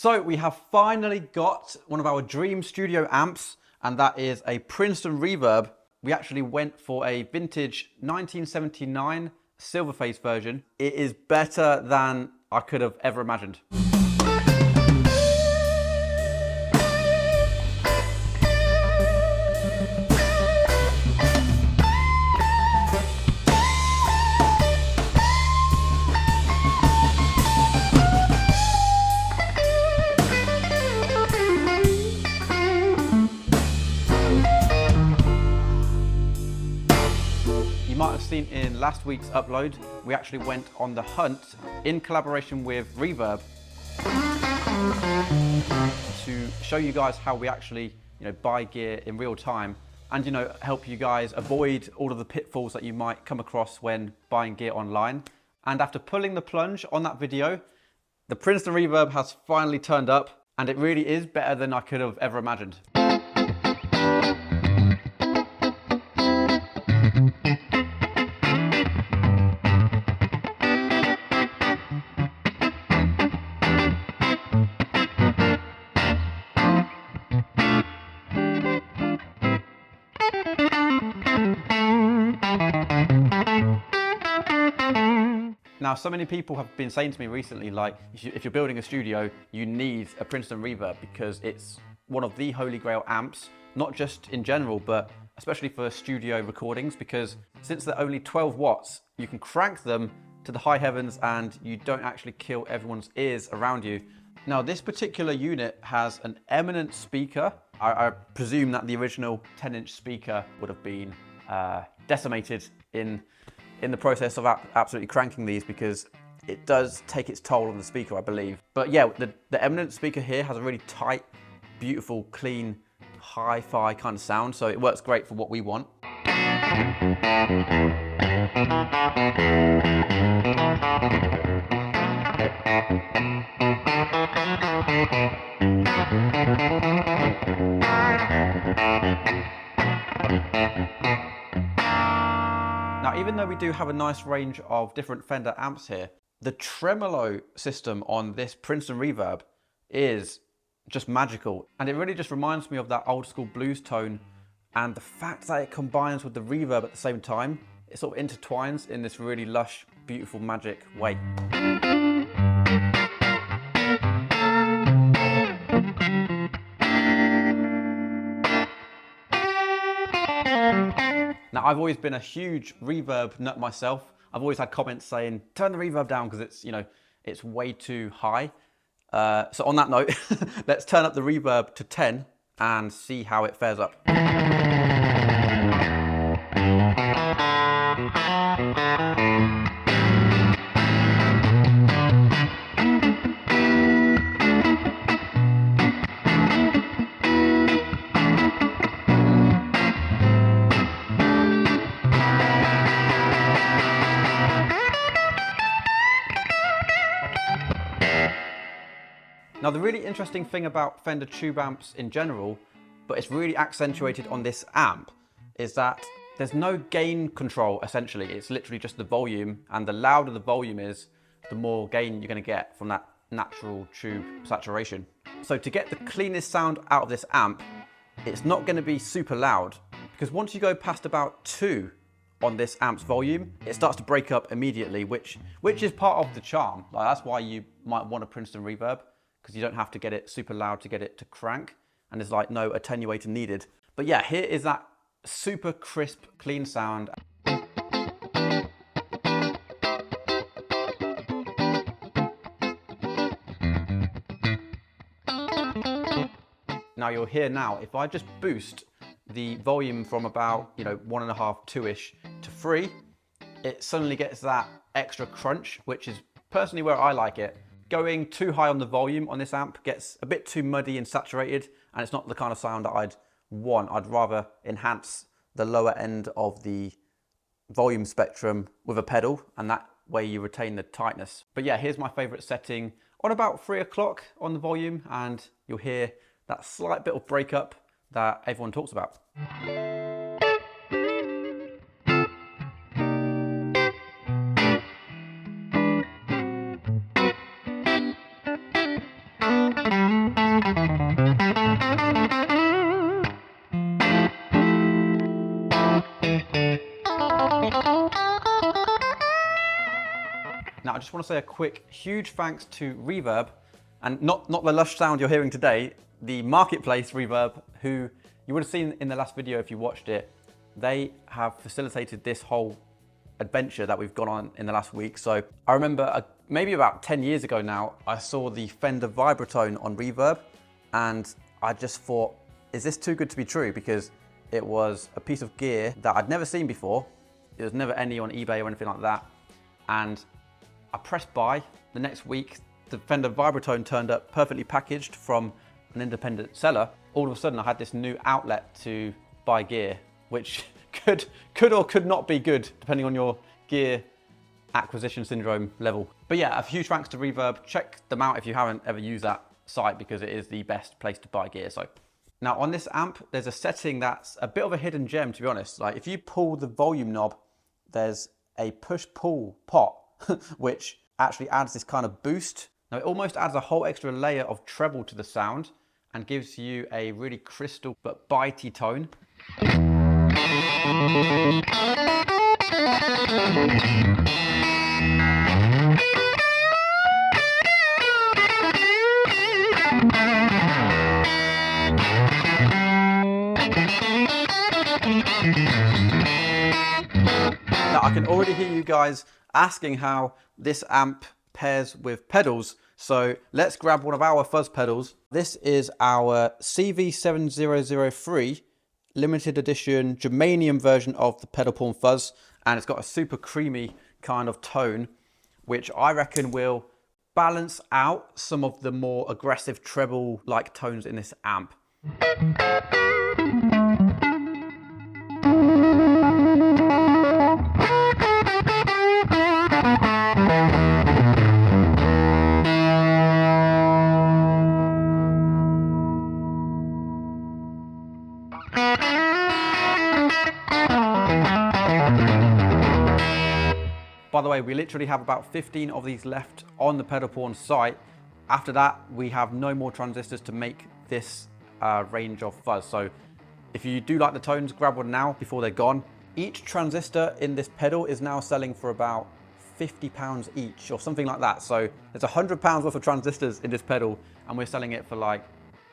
So we have finally got one of our dream studio amps, and that is a Princeton Reverb. We actually went for a vintage 1979 Silverface version. It is better than I could have ever imagined. You might have seen in last week's upload, we actually went on the hunt in collaboration with Reverb to show you guys how we actually, buy gear in real time and, help you guys avoid all of the pitfalls that you might come across when buying gear online. And after pulling the plunge on that video, the Princeton Reverb has finally turned up, and it really is better than I could have ever imagined. Now, so many people have been saying to me recently, like, if you're building a studio, you need a Princeton Reverb because it's one of the holy grail amps, not just in general, but especially for studio recordings, because since they're only 12 watts, you can crank them to the high heavens and you don't actually kill everyone's ears around you. Now, this particular unit has an eminent speaker. I presume that the original 10-inch speaker would have been decimated in the process of absolutely cranking these, because it does take its toll on the speaker, I believe. But yeah, the eminent speaker here has a really tight, beautiful, clean, hi-fi kind of sound, so it works great for what we want. Now, even though we do have a nice range of different Fender amps here, the tremolo system on this Princeton Reverb is just magical. And it really just reminds me of that old school blues tone, and the fact that it combines with the reverb at the same time, it sort of intertwines in this really lush, beautiful, magic way. Now, I've always been a huge reverb nut myself. I've always had comments saying, turn the reverb down because it's, it's way too high. So on that note, let's turn up the reverb to 10 and see how it fares up. Now, the really interesting thing about Fender tube amps in general, but it's really accentuated on this amp, is that there's no gain control, essentially. It's literally just the volume, and the louder the volume is, the more gain you're going to get from that natural tube saturation. So to get the cleanest sound out of this amp, it's not going to be super loud, because once you go past about 2 on this amp's volume, it starts to break up immediately, which is part of the charm. Like, that's why you might want a Princeton Reverb, because you don't have to get it super loud to get it to crank, and there's like no attenuator needed. But yeah, here is that super crisp, clean sound. Now you'll hear now, if I just boost the volume from about 1.5, 2-ish to 3, it suddenly gets that extra crunch, which is personally where I like it. Going too high on the volume on this amp gets a bit too muddy and saturated, and it's not the kind of sound that I'd want. I'd rather enhance the lower end of the volume spectrum with a pedal, and that way you retain the tightness. But yeah, here's my favorite setting on about 3 o'clock on the volume, and you'll hear that slight bit of breakup that everyone talks about. want to say a quick, huge thanks to Reverb, and not the lush sound you're hearing today, the marketplace Reverb, who you would have seen in the last video if you watched it. They have facilitated this whole adventure that we've gone on in the last week. So I remember maybe about 10 years ago now, I saw the Fender vibrato on Reverb, and I just thought, is this too good to be true? Because it was a piece of gear that I'd never seen before. There was never any on eBay or anything like that. And I pressed buy. The next week, the Fender vibrato turned up perfectly packaged from an independent seller. All of a sudden, I had this new outlet to buy gear, which could or could not be good, depending on your gear acquisition syndrome level. But yeah, a huge thanks to Reverb. Check them out if you haven't ever used that site, because it is the best place to buy gear. So now on this amp, there's a setting that's a bit of a hidden gem, to be honest. Like if you pull the volume knob, there's a push-pull pot, which actually adds this kind of boost. Now it almost adds a whole extra layer of treble to the sound and gives you a really crystal but bitey tone. Now I can already hear you guys asking how this amp pairs with pedals, so let's grab one of our fuzz pedals. This is our CV7003 limited edition germanium version of the pedal pawn fuzz, and it's got a super creamy kind of tone, which I reckon will balance out some of the more aggressive treble like tones in this amp. By the way, we literally have about 15 of these left on the pedal pawn site. After that, we have no more transistors to make this range of fuzz. So if you do like the tones, grab one now before they're gone. Each transistor in this pedal is now selling for about £50 each or something like that. So there's £100 worth of transistors in this pedal, and we're selling it for like,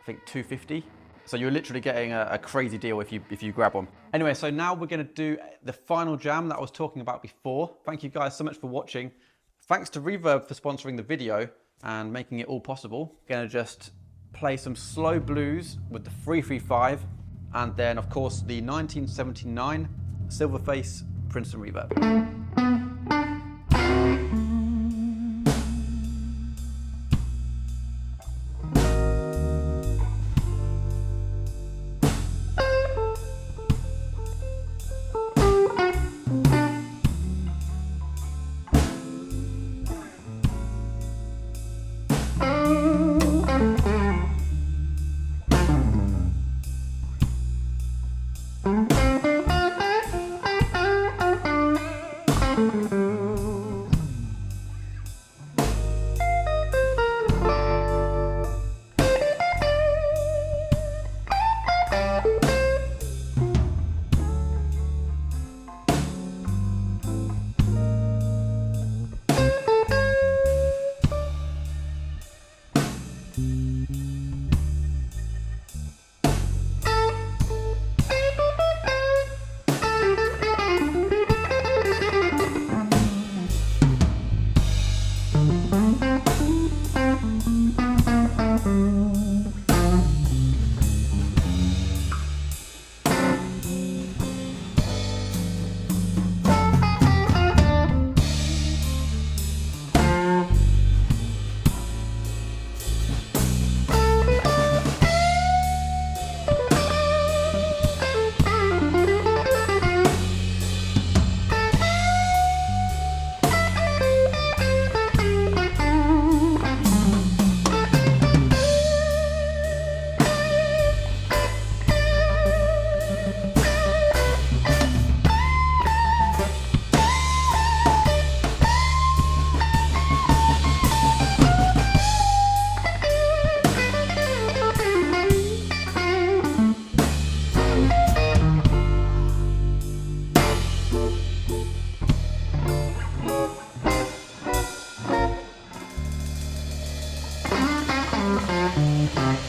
I think $250. So you're literally getting a crazy deal if you grab one. Anyway, so now we're gonna do the final jam that I was talking about before. Thank you guys so much for watching. Thanks to Reverb for sponsoring the video and making it all possible. Gonna just play some slow blues with the 335, and then of course the 1979 Silverface Princeton Reverb. you.